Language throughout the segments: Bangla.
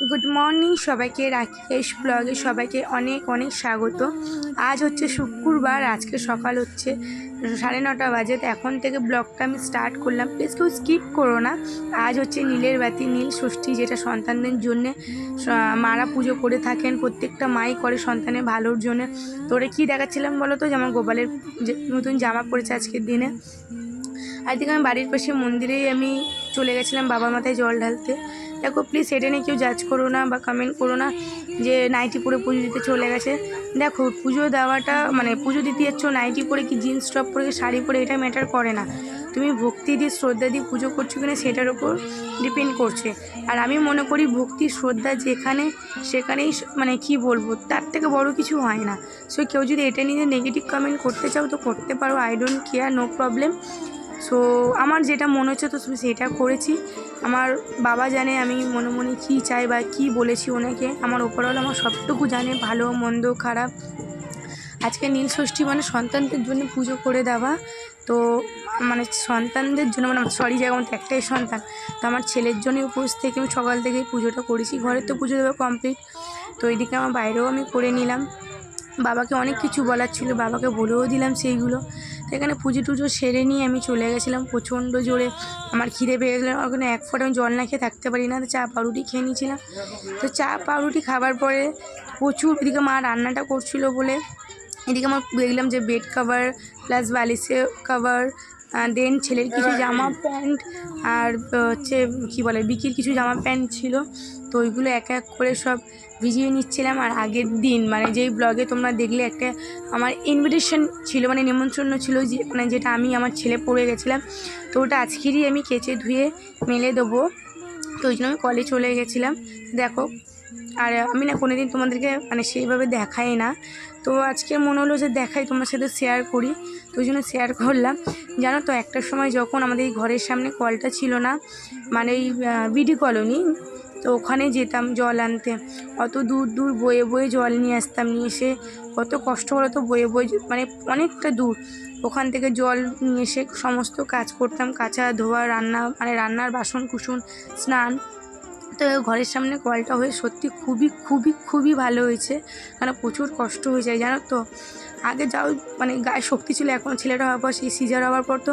গুড মর্নিং সবাইকে, রাকেশ ব্লগে সবাইকে অনেক অনেক স্বাগত। আজ হচ্ছে শুক্রবার, আজকে সকাল হচ্ছে 9:30 বাজে। তো এখন থেকে ব্লগটা আমি স্টার্ট করলাম, প্লিজ কেউ স্কিপ করো না। আজ হচ্ছে নীলের বাতি, নীল ষষ্ঠী, যেটা সন্তানদের জন্যে মারা পুজো করে থাকেন, প্রত্যেকটা মাই করে সন্তানের ভালোর জন্য। তো ওরা কী দেখাচ্ছিলাম বলো তো, যেমন গোপালের যে নতুন জামা পড়েছে আজকের দিনে। আজকে আমি বাড়ির পাশে মন্দিরেই আমি চলে গেছিলাম বাবার মাথায় জল ঢালতে। দেখো প্লিজ এটা নিয়ে কেউ জাজ করো না বা কমেন্ট করো না যে নাইটি পরে পুজো দিতে চলে গেছে। দেখো পুজো দেওয়াটা মানে পুজো দিতে যাচ্ছ নাইটি পরে কি জিন্স টপ পরে কি শাড়ি পরে, এটা ম্যাটার করে না। তুমি ভক্তি দিয়ে শ্রদ্ধা দিয়ে পুজো করছো কিনা সেটার উপর ডিপেন্ড করছে। আর আমি মনে করি ভক্তি শ্রদ্ধা যেখানে সেখানেই মানে কি বলবো, তার থেকে বড় কিছু হয় না। সো কেউ যদি এটা নিয়ে নেগেটিভ কমেন্ট করতে চাও তো করতে পারো, I don't care, no problem. So আমার যেটা মনে হচ্ছে তো সেটা করেছি। আমার বাবা জানে আমি মনে মনে কী চাই বা কী বলেছি ওনাকে। আমার ওপরওয়ালা আমার সবটুকু জানে, ভালো মন্দ খারাপ। আজকে নীল ষষ্ঠী মানে সন্তানদের জন্য পুজো করে দেওয়া। তো মানে সন্তানদের জন্য মানে সরি, যেমন একটাই সন্তান, তো আমার ছেলের জন্য উপোস থেকে আমি সকাল থেকেই পুজোটা করেছি। ঘরের তো পুজো দেওয়া কমপ্লিট, তো এইদিকে আমার বাইরেও আমি করে নিলাম। বাবাকে অনেক কিছু বলার ছিল, বাবাকে বলেও দিলাম সেইগুলো। তো এখানে পুজো টুজো সেরে নিয়ে আমি চলে গেছিলাম। প্রচণ্ড জোরে আমার খিদে পেয়ে গেছিলো, ওখানে এক ফোঁটা আমি জল না খেয়ে থাকতে পারি না। তো চা পাউরুটি খেয়ে নিয়েছিলাম। তো চা পাউরুটি খাবার পরে প্রচুর এদিকে মা রান্নাটা করছিল বলে এদিকে আমার দেখলাম যে বেড কভার প্লাস বালিশে কভার, দেন ছেলের কিছু জামা প্যান্ট, আর হচ্ছে কী বলে বিকির কিছু জামা প্যান্ট ছিল। তো ওইগুলো এক এক করে সব ভিজিয়ে নিচ্ছিলাম। আর আগের দিন মানে যেই ব্লগে তোমরা দেখলে একটা আমার ইনভিটেশন ছিল, মানে নিমন্ত্রণ ছিল, যে মানে যেটা আমি আমার ছেলে পড়ে গেছিলাম, তো ওটা আজকেরই আমি কেচে ধুয়ে মেলে দেবো। তো ওই জন্য আমি কলে চলে গেছিলাম। দেখো, আর আমি না কোনো দিন তোমাদেরকে মানে সেইভাবে দেখাই না, তো আজকে মনে হলো যে দেখাই, তোমার সাথে শেয়ার করি, তো ওই জন্য শেয়ার করলাম। জানো তো একটা সময় যখন আমাদের এই ঘরের সামনে কলটা ছিল না, মানে এই বিডি কলোনি, তো ওখানে যেতাম জল আনতে, অত দূর দূর বয়ে বয়ে জল নিয়ে আসতাম, নিয়ে এসে কত কষ্ট হলো, তো বয়ে বয়ে মানে অনেকটা দূর ওখান থেকে জল নিয়ে এসে সমস্ত কাজ করতাম, কাচা ধোয়া, রান্না মানে রান্নার বাসন কুসুন, স্নান। তো ঘরের সামনে কলটা হয়ে সত্যি খুবই খুবই খুবই ভালো হয়েছে, কারণ প্রচুর কষ্ট হয়ে যায় জানো তো। আগে যাও মানে গায়ে শক্তি ছিল, এখন ছেলেটা হওয়ার পর সেই সিজার হওয়ার পর তো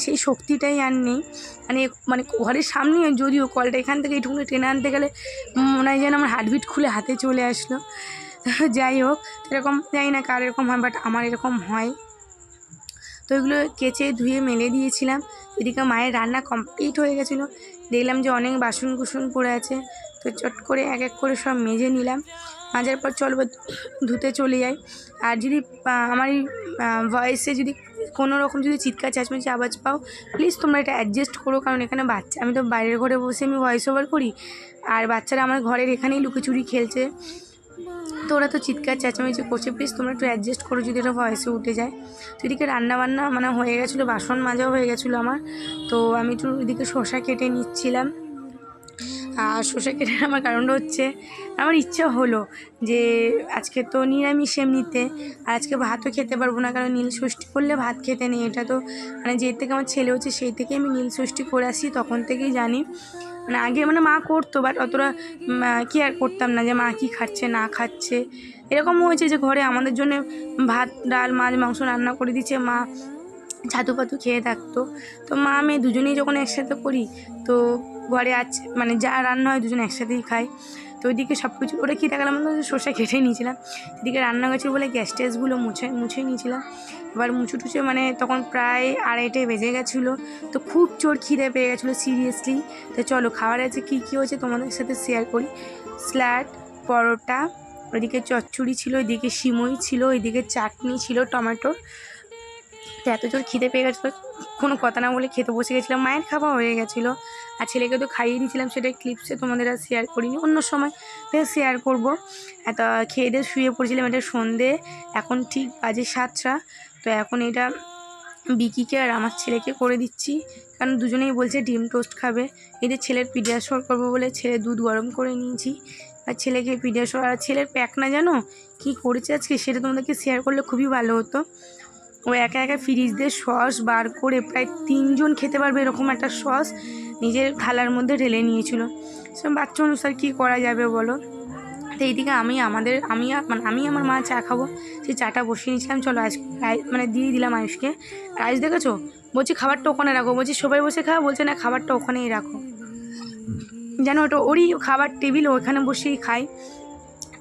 সেই শক্তিটাই আর নেই। মানে মানে ঘরের সামনে যদিও কলটা, এখান থেকে এইটুকুনি টেনে আনতে গেলে মনে হয় যেন আমার হার্টবিট খুলে হাতে চলে আসলো। যাই হোক, এরকম জানি না কার এরকম হয়, বাট আমার এরকম হয়। তো এগুলো কেচে ধুয়ে মেলে দিয়েছিলাম। এদিকে মায়ের রান্না কমপ্লিট হয়ে গেছিলো, দেখলাম যে অনেক বাসন কুসন পড়ে আছে, তো চট করে এক এক করে সব মেজে নিলাম। মাজার পর চলবো ধুতে চলে যাই। আর যদি আমার এই ভয়েসে যদি কোনো রকম যদি চিৎকার চেঁচামেচি আওয়াজ পাও, প্লিজ তোমরা এটা অ্যাডজাস্ট করো, কারণ এখানে বাচ্চা, আমি তো বাইরের ঘরে বসে আমি ভয়েস ওভার করি, আর বাচ্চারা আমার ঘরের এখানেই লুকোচুরি খেলছে, তো ওরা তো চিৎকার চেঁচামেচি করছে, প্লিজ তোমরা একটু অ্যাডজাস্ট করো যদি এটা ভয়েসে উঠে যায়। তো এদিকে রান্নাবান্না মানে হয়ে গেছিলো, বাসন মাজাও হয়ে গেছিলো আমার। তো আমি একটু এদিকে শসা কেটে নিচ্ছিলাম। আর শসা কেটে আমার কারণটা হচ্ছে আমার ইচ্ছা হলো যে আজকে তো নিরামিষ এমনিতে, আর আজকে ভাতও খেতে পারবো না, কারণ নীল ষষ্ঠী করলে ভাত খেতে নেই। এটা তো মানে যে থেকে আমার ছেলে হচ্ছে সেই থেকে আমি নীল ষষ্ঠী করে আসি, তখন থেকেই জানি। মানে আগে মানে মা করতো, বাট অতটা কেয়ার করতাম না যে মা কী খাচ্ছে না খাচ্ছে। এরকম হয়েছে যে ঘরে আমাদের জন্য ভাত ডাল মাছ মাংস রান্না করে দিচ্ছে, মা ছাতু পাতু খেয়ে থাকতো। তো মা আমি দুজনেই যখন একসাথে করি, তো ঘরে আছে মানে যা রান্না হয় দুজন একসাথেই খাই। তো ওইদিকে সব কিছু ওটা কী দেখালাম, শসা কেটে নিয়েছিলাম, এদিকে রান্না গেছে বলে গ্যাস ট্যাসগুলো মুছে নিয়েছিলাম। এবার মুছে টুছে মানে তখন প্রায় 2:30 বেজে গেছিলো। তো খুব জোর খিদে পেয়ে গেছিলো সিরিয়াসলি। তো চলো খাবার আছে কী কী হয়েছে তোমাদের সাথে শেয়ার করি। স্যালাড, পরোটা, ওইদিকে চচ্চড়ি ছিল, ওইদিকে সিমই ছিল, ওইদিকে চাটনি ছিল টমেটোর। তো এত জোর খিদে পেয়ে গেছিলো, কোনো কথা না বলে খেতে বসে গেছিলাম। মায়ের খাওয়া হয়ে গেছিলো, আর ছেলেকে তো খাইয়ে দিয়েছিলাম, সেটা ক্লিপসে তোমাদের আর শেয়ার করিনি, অন্য সময় ফের শেয়ার করবো। এত খেয়ে দিয়ে শুয়ে পড়েছিলাম, এটা সন্ধে, এখন ঠিক বাজে 7টা। তো এখন এটা বিকিকে আর আমার ছেলেকে করে দিচ্ছি, কারণ দুজনেই বলছে ডিম টোস্ট খাবে। এটা ছেলের পিডিয়াশোর করবো বলে ছেলে দুধ গরম করে নিয়েছি, আর ছেলেকে পিডিয়াশোর। আর ছেলের প্যাক না জানো কী করেছে আজকে, সেটা তোমাদেরকে শেয়ার করলে খুবই ভালো হতো। ও একা একা ফ্রিজ দিয়ে সস বার করে প্রায় 3 জন খেতে পারবে এরকম একটা সস নিজের থালার মধ্যে ঢেলে নিয়েছিল। সে বাচ্চা অনুসার কী করা যাবে বলো। তো এইদিকে আমি আমার মা চা খাবো, সেই চাটা বসিয়ে নিয়েছিলাম। চলো মানে দিয়ে দিলাম আয়ুষকে। আর আয়ুষ দেখেছো, বলছি খাবারটা ওখানে রাখো, বলছি সবাই বসে খাওয়া, বলছে না খাবারটা ওখানেই রাখো, যেন ওটা ওরই খাবার টেবিল, ওখানে বসেই খাই।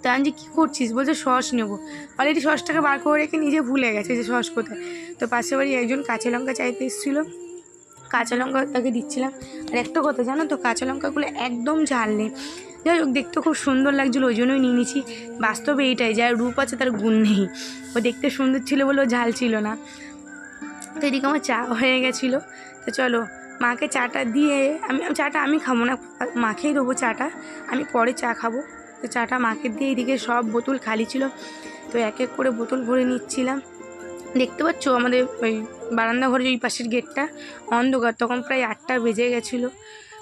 তা আমি কী করছিস, বলছে সস নেবো। অলরেডি সসটাকে বার করে রেখে নিজে ভুলে গেছে যে সস কোথায়। তো পাশের বাড়ি একজন কাঁচা লঙ্কা চাইতে এসেছিলো, কাঁচা লঙ্কা তাকে দিচ্ছিলাম। আর একটা কথা জানো তো, কাঁচা লঙ্কাগুলো একদম ঝাল নেই। যাই হোক, দেখতে খুব সুন্দর লাগছিলো, ওই জন্যই নিয়ে নিয়েছি। বাস্তবে এইটাই, যার রূপ আছে তার গুণ নেই। ও দেখতে সুন্দর ছিল বলে ও ঝাল ছিল না। তো এদিকে আমার চা হয়ে গেছিলো। তো চলো মাকে চাটা দিয়ে, চাটা আমি খাবো না, মাকেই দেবো চাটা, আমি পরে চা খাবো। তো চাটা মাকে দিয়ে এদিকে সব বোতল খালি ছিল, তো এক এক করে বোতল ভরে নিচ্ছিলাম। দেখতে পাচ্ছ আমাদের ওই বারান্দা ঘরের ওই পাশের গেটটা অন্ধকার, তখন প্রায় 8টা বেজে গেছিলো।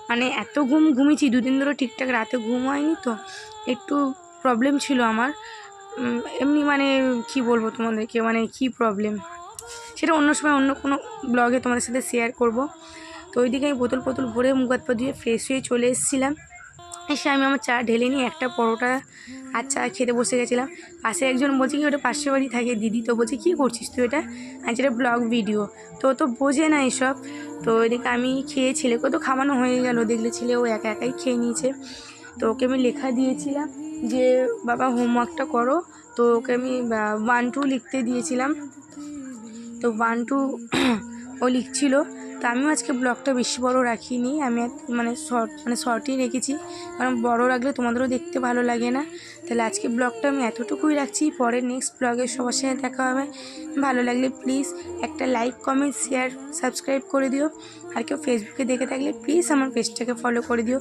মানে এত ঘুমিয়েছি, 2 দিন ধরে ঠিকঠাক রাতে ঘুম হয়নি, তো একটু প্রবলেম ছিল আমার এমনি। মানে কি বলবো তোমাদেরকে, মানে কি প্রবলেম সেটা অন্য সময় অন্য কোনো ব্লগে তোমাদের সাথে শেয়ার করব। তো ওইদিকে আমি বোতল ভরে মুখ হাত পা ধুয়ে ফ্রেশ হয়ে চলে এসেছিলাম। এসে আমি আমার চা ঢেলে নিয়ে একটা পরোটা আর চা খেতে বসে গেছিলাম। পাশে একজন বলছে কি ওটা পাশের বাড়ি থাকে দিদি, তো বলছে কী করছিস তুই এটা, আর যেটা ব্লগ ভিডিও, তো ও তো বোঝে না এসব। তো ওইদিকে আমি খেয়ে ছেলেকে তো খাওয়ানো হয়ে গেল, দেখলে ছেলে ও একাই খেয়ে নিয়েছে। তো ওকে আমি লেখা দিয়েছিলাম যে বাবা হোমওয়ার্কটা করো, তো ওকে আমি 1 2 লিখতে দিয়েছিলাম। তো 1 2 ও লিখছিল। তো আমিও আজকে ব্লগটা বেশি বড় রাখিনি, আমি শর্টই রেখেছি, কারণ বড় রাখলে তোমাদেরও দেখতে ভালো লাগে না। তাহলে আজকে ব্লগটা আমি এতটুকুই রাখছি, পরে নেক্সট ব্লগে সবার সাথে দেখা হবে। ভালো লাগলে প্লিজ একটা লাইক, কমেন্ট, শেয়ার, সাবস্ক্রাইব করে দিও। আর কেউ ফেসবুকে দেখে থাকলে প্লিজ আমার পেজটাকে ফলো করে দিও।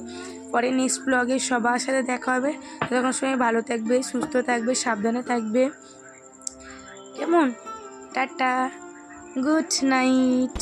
পরে নেক্সট ব্লগে সবার সাথে দেখা হবে। তখন সময় ভালো থাকবে, সুস্থ থাকবে, সাবধানে থাকবে, কেমন? Tata, good night.